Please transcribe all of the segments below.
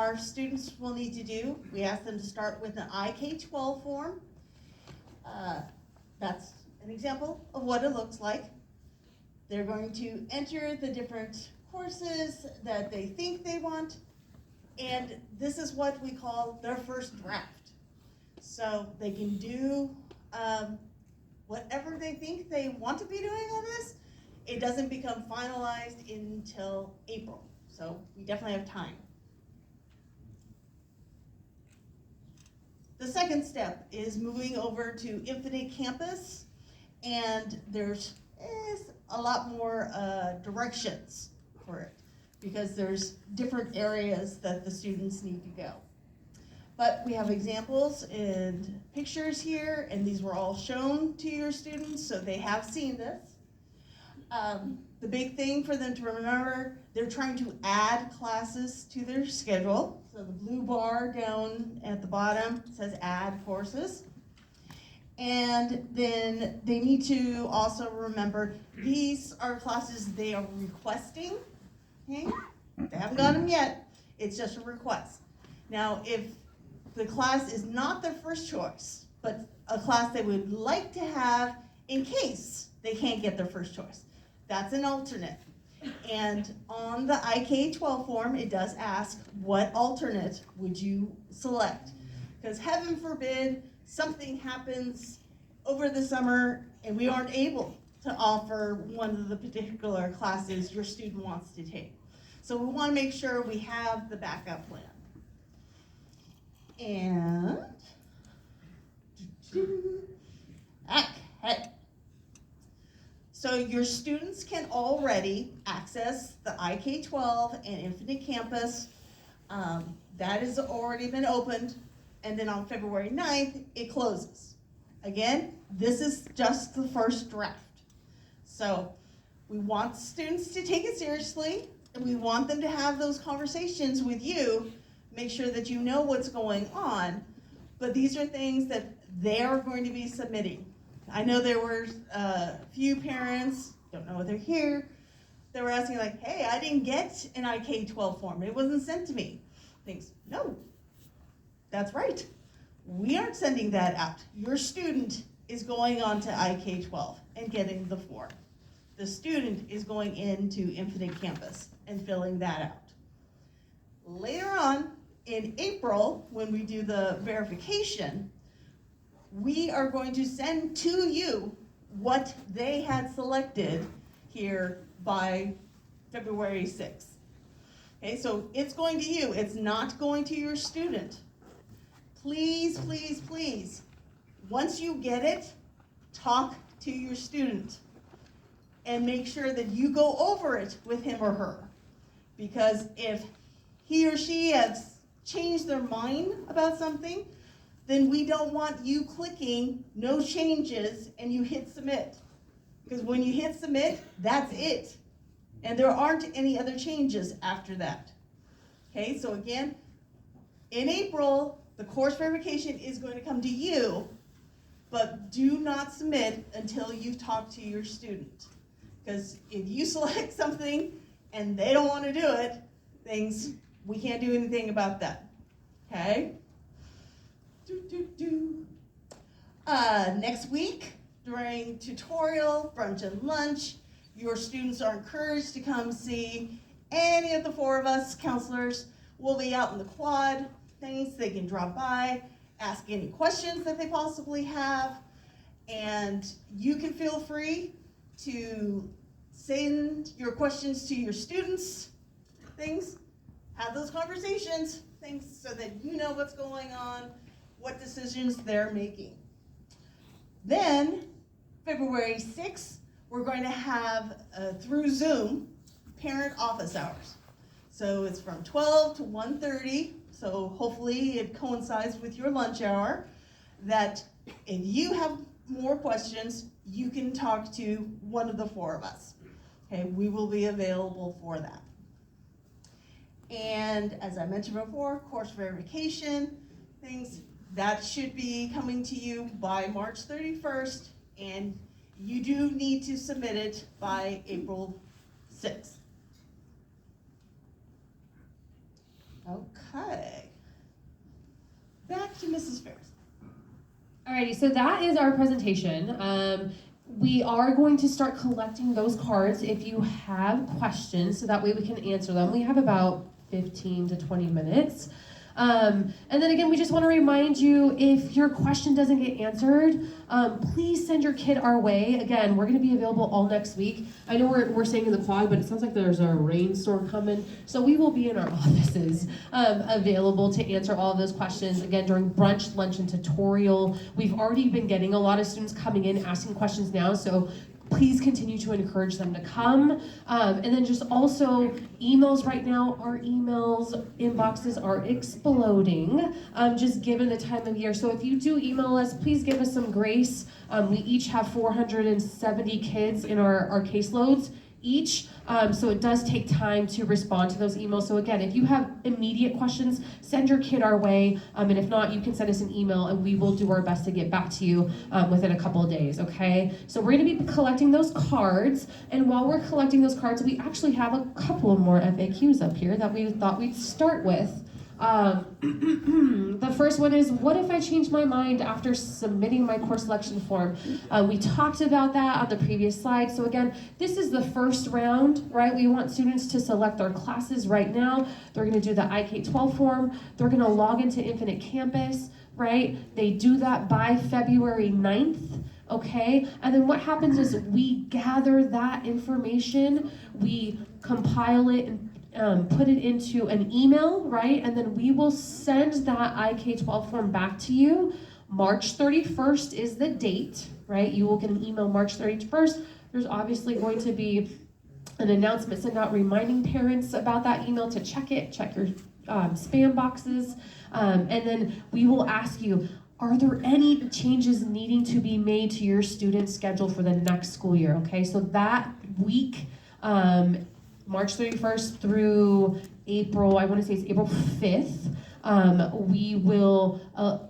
our students will need to do, we ask them to start with an IK-12 form. That's an example of what it looks like. They're going to enter the different courses that they think they want, and this is what we call their first draft. So they can do whatever they think they want to be doing on this. It doesn't become finalized until April, so we definitely have time. The second step is moving over to Infinite Campus, and there's a lot more directions for it because there's different areas that the students need to go. But we have examples and pictures here, and these were all shown to your students, so they have seen this. The big thing for them to remember, they're trying to add classes to their schedule. So the blue bar down at the bottom says add courses. And then they need to also remember these are classes they are requesting. Okay? They haven't got them yet. It's just a request. Now, if the class is not their first choice, but a class they would like to have in case they can't get their first choice, that's an alternate. And on the IK-12 form, it does ask, what alternate would you select? Because heaven forbid, something happens over the summer and we aren't able to offer one of the particular classes your student wants to take. So we want to make sure we have the backup plan. And, okay. So your students can already access the IK-12 and Infinite Campus. That has already been opened. And then on February 9th, it closes. Again, this is just the first draft. So we want students to take it seriously, and we want them to have those conversations with you, make sure that you know what's going on, but these are things that they are going to be submitting. I know there were a few parents, don't know if they're here, that were asking like, hey, I didn't get an IK-12 form, it wasn't sent to me. Thinks, no, that's right. We aren't sending that out. Your student is going on to IK-12 and getting the form. The student is going into Infinite Campus and filling that out. Later on, in April, when we do the verification, we are going to send to you what they had selected here by February 6th. Okay, so it's going to you, it's not going to your student. Please, please, please, once you get it, talk to your student and make sure that you go over it with him or her. Because if he or she has changed their mind about something, then we don't want you clicking no changes and you hit submit. Because when you hit submit, that's it. And there aren't any other changes after that. Okay, so again, in April, the course verification is going to come to you, but do not submit until you've talked to your student. Because if you select something and they don't want to do it, we can't do anything about that. Okay? Next week, during tutorial, brunch and lunch, your students are encouraged to come see any of the four of us counselors. We'll be out in the quad. They can drop by, ask any questions that they possibly have, and you can feel free to send your questions to your students, have those conversations, so that you know what's going on, what decisions they're making. Then, February 6th, we're going to have, through Zoom, parent office hours. So it's from 12 to 1:30. So hopefully it coincides with your lunch hour, that if you have more questions, you can talk to one of the four of us. Okay, we will be available for that. And as I mentioned before, course verification, that should be coming to you by March 31st, and you do need to submit it by April 6th. Okay. Back to Mrs. Ferris. Alrighty, so that is our presentation. We are going to start collecting those cards if you have questions, so that way we can answer them. We have about 15 to 20 minutes. And then again, we just want to remind you, if your question doesn't get answered, please send your kid our way. Again, we're going to be available all next week. I know we're staying in the quad, but it sounds like there's a rainstorm coming, so we will be in our offices available to answer all of those questions. Again, during brunch, lunch, and tutorial, we've already been getting a lot of students coming in asking questions now, so please continue to encourage them to come. And then just also emails right now, our emails inboxes are exploding, just given the time of year. So if you do email us, please give us some grace. We each have 470 kids in our caseloads each, so it does take time to respond to those emails. So again, if you have immediate questions, send your kid our way, and if not, you can send us an email and we will do our best to get back to you within a couple of days, okay? So we're gonna be collecting those cards, and while we're collecting those cards, we actually have a couple of more FAQs up here that we thought we'd start with. The first one is, what if I change my mind after submitting my course selection form? We talked about that on the previous slide. So again, this is the first round, right? We want students to select their classes right now. They're going to do the IK-12 form. They're going to log into Infinite Campus, right? They do that by February 9th. Okay, and then what happens is we gather that information, we compile it and put it into an email, right? And then we will send that IK-12 form back to you. March 31st is the date, right? You will get an email March 31st. There's obviously going to be an announcement sent out reminding parents about that email to check it, check your spam boxes. And then we will ask you, are there any changes needing to be made to your student's schedule for the next school year? Okay, so that week, March 31st through April, I want to say it's April 5th, we will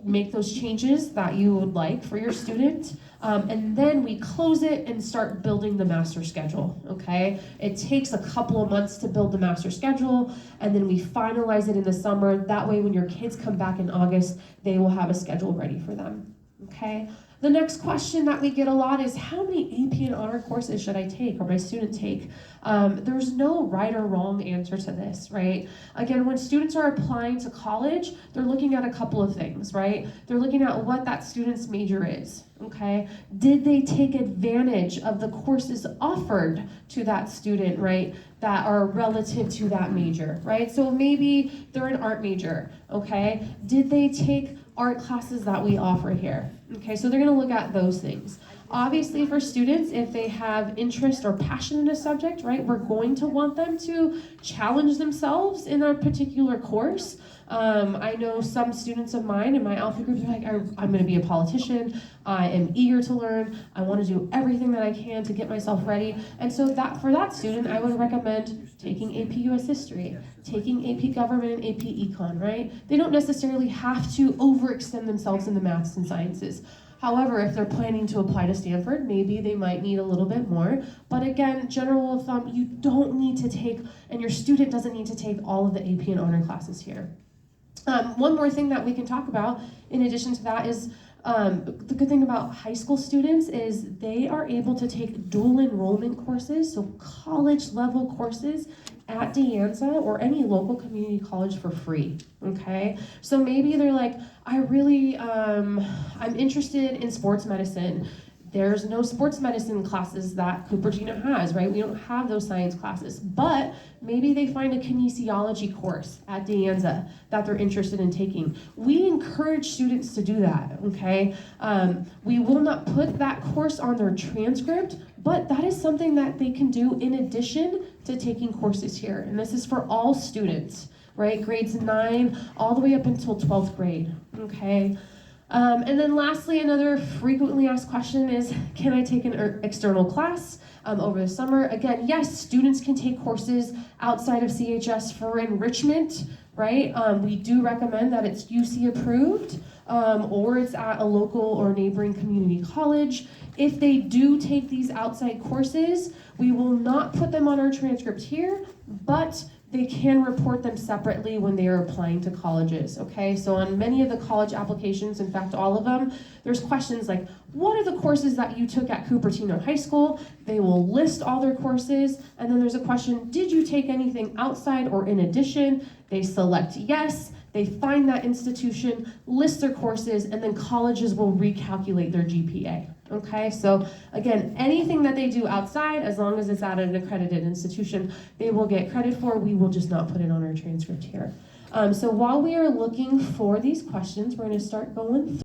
make those changes that you would like for your student. And then we close it and start building the master schedule, okay? It takes a couple of months to build the master schedule, and then we finalize it in the summer. That way when your kids come back in August, they will have a schedule ready for them, okay? The next question that we get a lot is, how many AP and honor courses should I take or my student take? There's no right or wrong answer to this, right? Again, when students are applying to college, they're looking at a couple of things, right? They're looking at what that student's major is, okay? Did they take advantage of the courses offered to that student, right, that are relative to that major, right? So maybe they're an art major, okay? Did they take art classes that we offer here? Okay, so they're going to look at those things. Obviously, for students, if they have interest or passion in a subject, right, we're going to want them to challenge themselves in a particular course. I know some students of mine in my alpha group are like, I'm going to be a politician. I am eager to learn. I want to do everything that I can to get myself ready. And so that for that student, I would recommend taking AP US History, taking AP Government and AP Econ, right? They don't necessarily have to overextend themselves in the maths and sciences. However, if they're planning to apply to Stanford, maybe they might need a little bit more. But again, general rule of thumb, you don't need to take, and your student doesn't need to take all of the AP and honor classes here. One more thing that we can talk about in addition to that is the good thing about high school students is they are able to take dual enrollment courses, so college level courses at De Anza or any local community college for free, okay? So maybe they're like, I'm interested in sports medicine. There's no sports medicine classes that Cupertino has, right? We don't have those science classes, but maybe they find a kinesiology course at De Anza that they're interested in taking. We encourage students to do that, okay? We will not put that course on their transcript, but that is something that they can do in addition to taking courses here. And this is for all students, right? Grades 9 all the way up until 12th grade, okay? And then lastly, another frequently asked question is, can I take an external class over the summer? Again, yes, students can take courses outside of CHS for enrichment, right? We do recommend that it's UC approved or it's at a local or neighboring community college. If they do take these outside courses, we will not put them on our transcript here, but they can report them separately when they are applying to colleges, okay? So on many of the college applications, in fact, all of them, there's questions like, what are the courses that you took at Cupertino High School? They will list all their courses, and then there's a question, did you take anything outside or in addition? They select yes, they find that institution, list their courses, and then colleges will recalculate their GPA. Okay, so again, anything that they do outside, as long as it's at an accredited institution, they will get credit for. We will just not put it on our transcript here. So while we are looking for these questions, we're going to start going through.